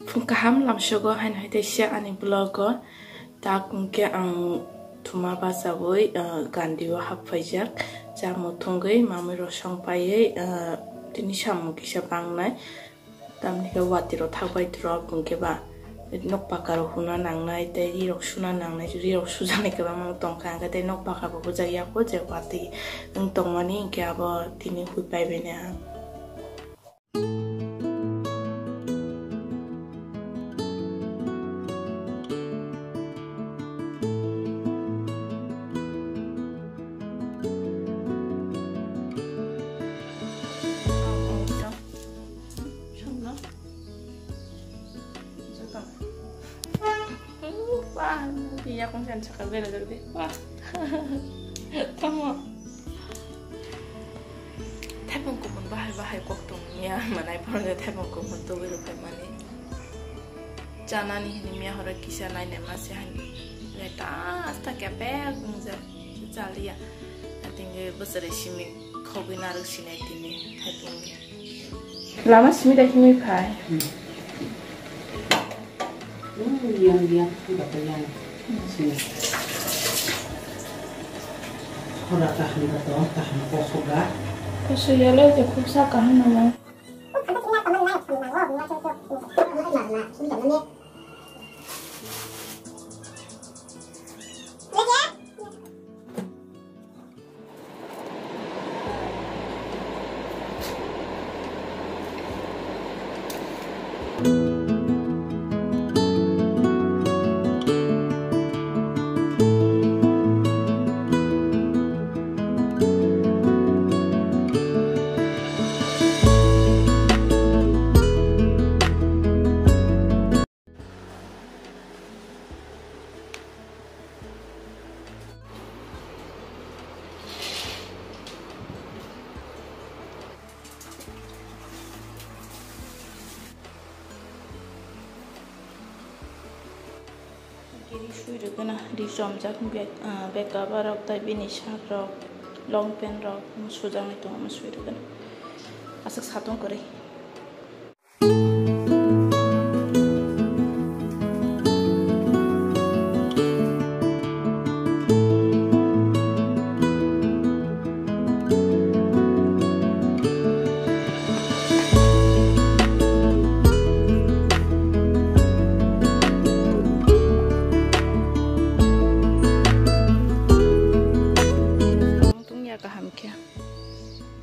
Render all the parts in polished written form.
Fungkaham lamshogo hain haitesya ani blogo tak ke ang thuma basawoi gandiwa hapfaijak jamu thungai mami rosong paye tini samu kisa bangnai tamni ke watiro thakbai tro bungke ba nok pakaro huna nangnai te rirok suna nangnai rirok sujani ke bang tongkang ka te nok pakabo bujaya ko je wati ng tongmani ke abo tini hui pai bene wah, iya kong sen sakal bela dulu wah, kamu, tepung kumun bahai kok tungnya mana ibu orang tepung kumun tuh bela pemani, jangan nih ini mia orang kisah lain masih hani, leta, asta kepe gungza, jalia, nanti nggak besar sini kau benar sini ini tepungnya, lama sini dah sini kai. Yang sudah penyan sini. Orang kah ni betul, kah ni kosoga. Kosoga le je kusa kah nama. Kiri shuiru gana di somjak beka barok tai bini shak rok long pen rok sujang itu shuiru gana asak satung kore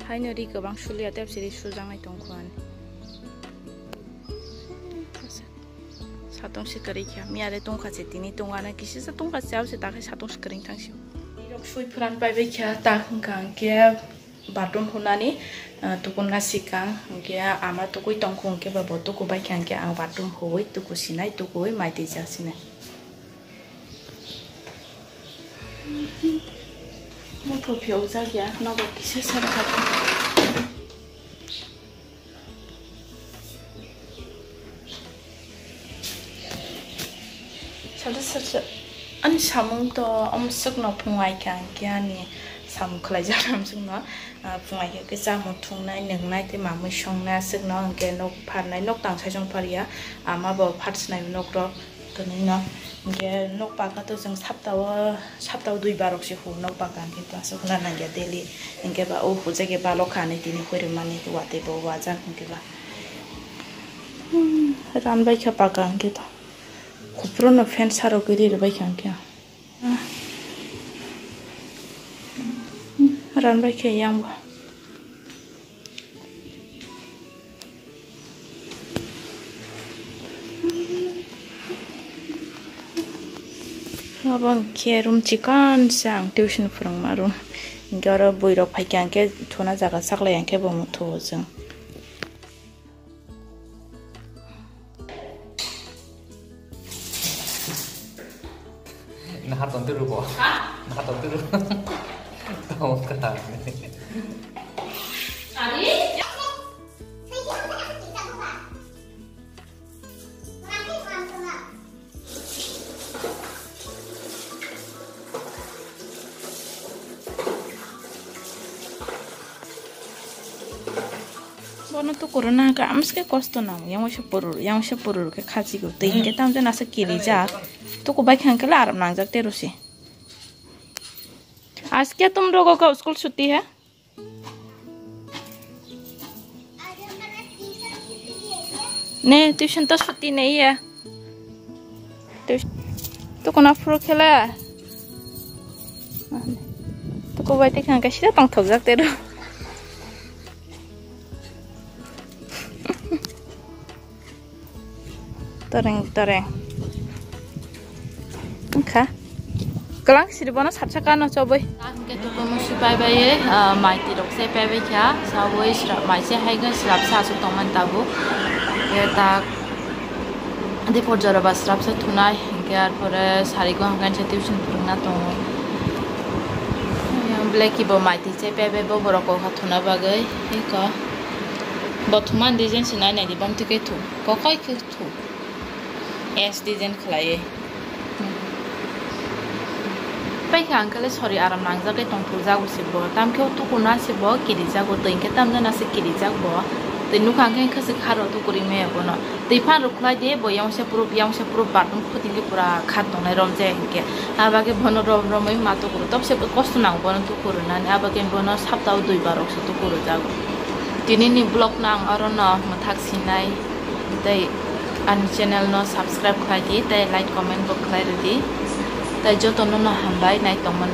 hai nari gabang sulia tep siri sujangai tongkhuan satong sikari kya miare tongkha setini tongana kisi sa tongkha chau se takai satong sikering tangsi rok sui phuran pai be kya ta kang ke bathroom hunani tukun na sikang ke ama tukui tongkhung ke ba botu ko bai kang ke ang bathroom hoi tuku sinai tukui mai ti jasine motor pyoza ya nogo kisi sa Salsa ani samung to omsuk no pungai kan kiani sam khlai jaram sung no pungai ke cha mo thung nai neng nai te mamu song na suk no ke nok phan nai nok tang sai jong paria ama bo phats nai nok ro to nei no ke nok pa ka to jong saptaw dui barok se hu nok pa kan ke ta so na na ya deli engke ba o hu je ke ba lo khane tini khore mani wa te bo wa jan ke ba ran bai kha pa kan ke ta Kuprono fan saro kiri bai kang kya. Ran bai kya yang ba. Abang kya room chikan sang tuition from marum. Gara boiro pai kang ke thona jaga sakla yang ke bo mutho jeng. Nah, tonton dulu, Pak. Nah, tonton dulu. Tahu kan? Adi? no to corona ka amske kosto na yang se porur ke khaji go te ke tam jana se kiri ja to ko bai khang kala aram nang jak te rosi आज क्या तुम लोगों का स्कूल छुट्टी है नहीं ट्यूशन तो छुट्टी नहीं है तो कौन फ्रो खेला तो को बैठे खान का सीधा पंख थक जाते रहो तरeng खा कलांग सिरिबना साचा कानो चबै के तो मसु पाइबाय माइति रक्से पाइबाय क्या सावै स्रा माइसे हाइगन स्राब सासु तमन ताबु एता दे फरजरा बा स्राब से थुनाय केयार परे सारिगो हांगान से ट्यूशन फोरोंना दङ ब्लेकी बो माइति से पाइबाय बो बरको खाथुना बागै एका बथुमान डिजाइन सिनाय नायदि बमतिके थु कखय के थु एस डिजाइन खलाये पैसा अंकल सॉरी आराम नांगजाके तंथु जागु सिबो तामखे तो कोना सिबो किरि जागु तैंके तामजना से किरि जागबो तैनु खांखे खसे खारो तो करि मे बनो दैफान रुखलाय दे बयाव से प्रुफ बाथरूम खुदिले पुरा खातंनाय रमजे के आबागे भनो रमै मातो करू तब से कष्ट नांग बनो तो करूना आबागे बनो सप्ताह 2 बार से तो करू जागु दिनैनि ब्लग नां अरन मथाक सिनाय दै आनि चैनल न सब्सक्राइब खायदि दै लाइक कमेन्ट बो खायदि दै जतन न हामबाय नाय तंमन